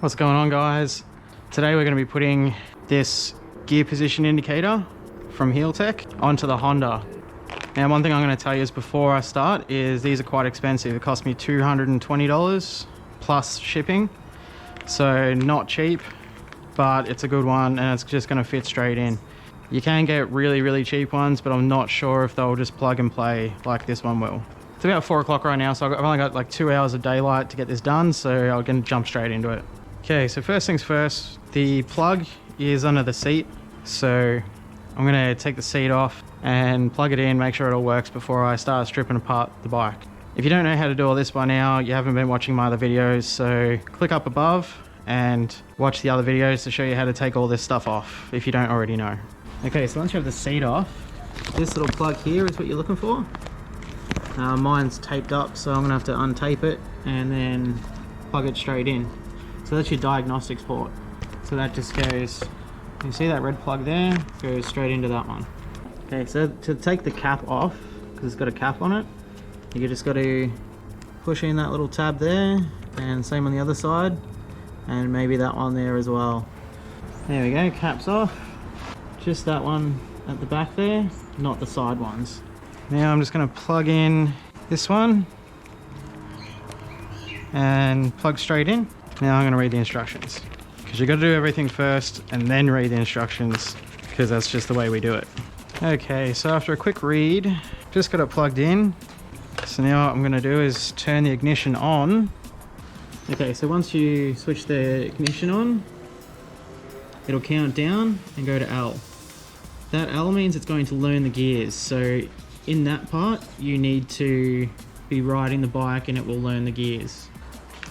What's going on, guys? Today we're going to be putting this gear position indicator from Heeltech onto the Honda. Now, one thing I'm going to tell you is before I start is these are quite expensive. It cost me $220 plus shipping, so not cheap, but it's a good one and it's just going to fit straight in. You can get really cheap ones, but I'm not sure if they'll just plug and play like this one will. It's about 4 o'clock right now, so I've only got like 2 hours of daylight to get this done, so I'm going to jump straight into it. Okay, so first things first, the plug is under the seat, so I'm going to take the seat off and plug it in, make sure it all works before I start stripping apart the bike. If you don't know how to do all this by now, you haven't been watching my other videos, so click up above and watch the other videos to show you how to take all this stuff off if you don't already know. Okay, so once you have the seat off, this little plug here is what you're looking for. Mine's taped up, so I'm gonna have to untape it and then plug it straight in. So that's your diagnostics port. So that just goes, you see that red plug there? Goes straight into that one. Okay, so to take the cap off, because it's got a cap on it, you just got to push in that little tab there, and same on the other side, and maybe that one there as well. There we go, cap's off. Just that one at the back there, not the side ones. Now I'm just going to plug in this one and plug straight in. Now I'm going to read the instructions, because you've got to do everything first and then read the instructions, because that's just the way we do it. Okay, so after a quick read, just got it plugged in. So now what I'm going to do is turn the ignition on. Okay, so once you switch the ignition on, it'll count down and go to L. That L means it's going to learn the gears, so in that part you need to be riding the bike and it will learn the gears.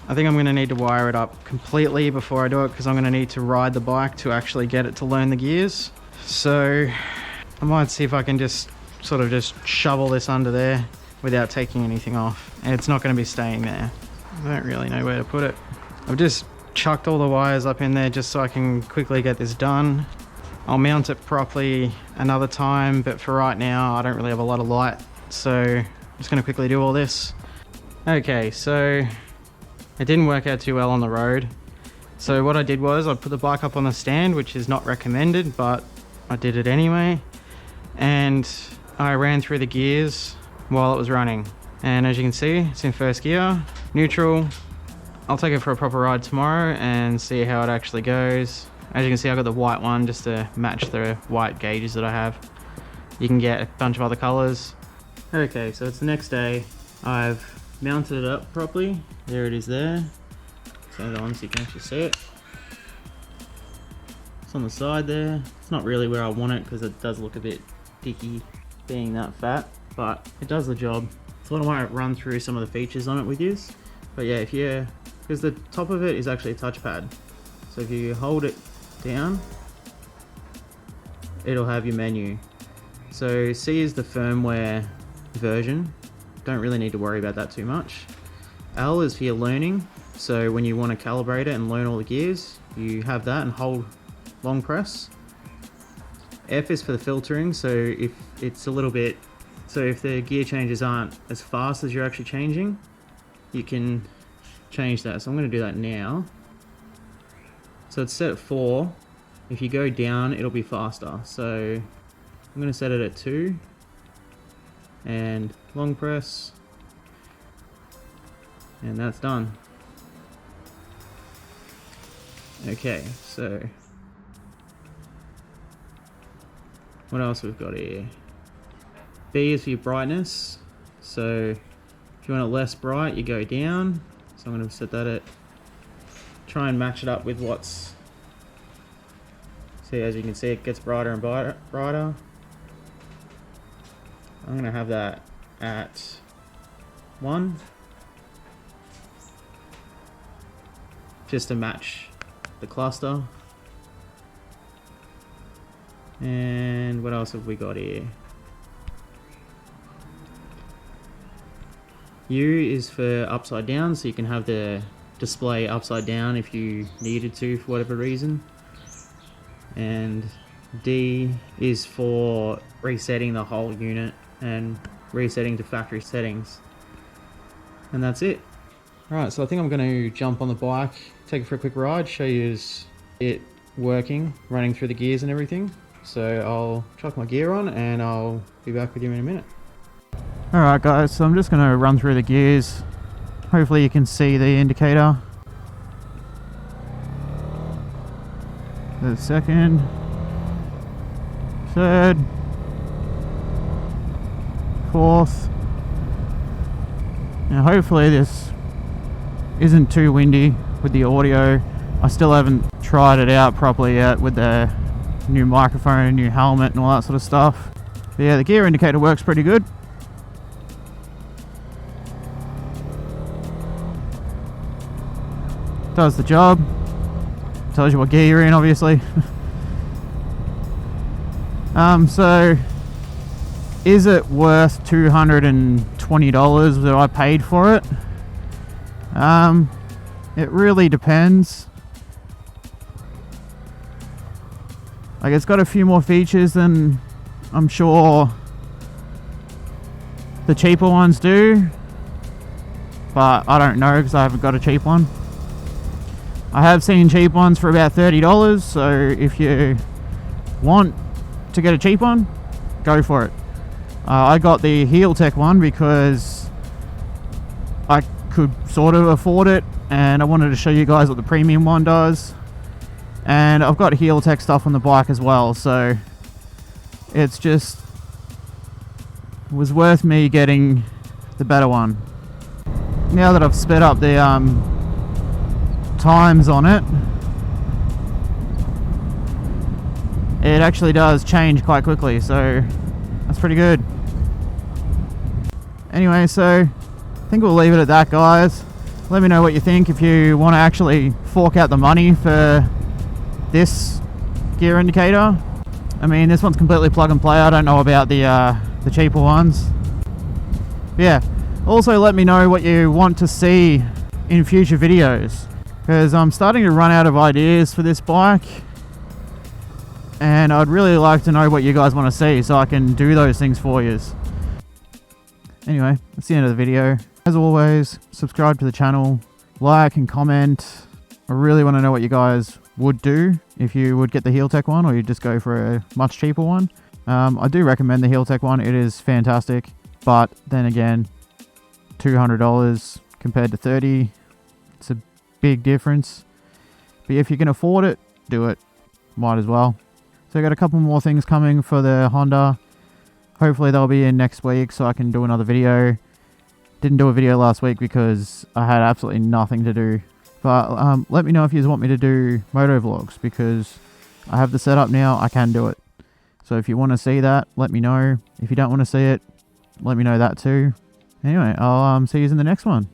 I think I'm going to need to wire it up completely before I do it, because I'm going to need to ride the bike to actually get it to learn the gears. So I might see if I can just sort of just shovel this under there without taking anything off, and it's not going to be staying there. I don't really know where to put it. I've just chucked all the wires up in there just so I can quickly get this done. I'll mount it properly another time, but for right now I don't really have a lot of light, so I'm just going to quickly do all this. Okay, so it didn't work out too well on the road. So what I did was I put the bike up on the stand, which is not recommended, but I did it anyway. And I ran through the gears while it was running. And as you can see, it's in first gear, neutral. I'll take it for a proper ride tomorrow and see how it actually goes. As you can see, I got the white one just to match the white gauges that I have. You can get a bunch of other colors. Okay, so it's the next day. I've mounted it up properly. There it is there. So on so you can actually see it. It's on the side there. It's not really where I want it because it does look a bit dicky being that fat, but it does the job. So I want to run through some of the features on it with you. But yeah, because the top of it is actually a touchpad. So if you hold it down, it'll have your menu. So C is the firmware version. Don't really need to worry about that too much. L is for your learning. So when you want to calibrate it and learn all the gears, you have that and hold long press. F is for the filtering. So if it's a little bit, so if the gear changes aren't as fast as you're actually changing, you can change that. So I'm going to do that now. So it's set at 4. If you go down, it'll be faster. So I'm going to set it at 2. And long press. And that's done. Okay, so what else we've got here? B is for your brightness. So if you want it less bright, you go down. So I'm going to set that at, try and match it up with what's, see, as you can see, it gets brighter and brighter. I'm going to have that at 1, just to match the cluster. And what else have we got here? U is for upside down, so you can have the display upside down if you needed to for whatever reason. And D is for resetting the whole unit and resetting to factory settings. And that's it. Alright, so I think I'm going to jump on the bike, take it for a quick ride, show you it working, running through the gears and everything. So I'll chuck my gear on and I'll be back with you in a minute. Alright guys, so I'm just going to run through the gears. Hopefully you can see the indicator. The second, third, fourth, and hopefully this isn't too windy with the audio. I still haven't tried it out properly yet with the new microphone and new helmet and all that sort of stuff. But yeah, the gear indicator works pretty good. Does the job. Tells you what gear you're in, obviously. So is it worth $220 that I paid for it? It really depends. Like, it's got a few more features than I'm sure the cheaper ones do, but I don't know because I haven't got a cheap one. I have seen cheap ones for about $30, so if you want to get a cheap one, go for it. I got the Heeltech one because I could sort of afford it, and I wanted to show you guys what the premium one does. And I've got Heeltech stuff on the bike as well, so it's just was worth me getting the better one. Now that I've sped up the times on it, it actually does change quite quickly, so that's pretty good. Anyway, so I think we'll leave it at that, guys. Let me know what you think if you want to actually fork out the money for this gear indicator. I mean, this one's completely plug and play. I don't know about the cheaper ones. Yeah, also let me know what you want to see in future videos, because I'm starting to run out of ideas for this bike, and I'd really like to know what you guys want to see so I can do those things for you. Anyway, that's the end of the video. As always, subscribe to the channel, like and comment. I really want to know what you guys would do if you would get the Heeltech one, or you just go for a much cheaper one. I do recommend the Heeltech one. It is fantastic, but then again, $200 compared to $30, it's a big difference. But if you can afford it, do it. Might as well. So I got a couple more things coming for the Honda. Hopefully they'll be in next week so I can do another video. Didn't do a video last week because I had absolutely nothing to do. But let me know if you want me to do moto vlogs, because I have the setup now. I can do it. So if you want to see that, let me know. If you don't want to see it, let me know that too. Anyway, I'll see you in the next one.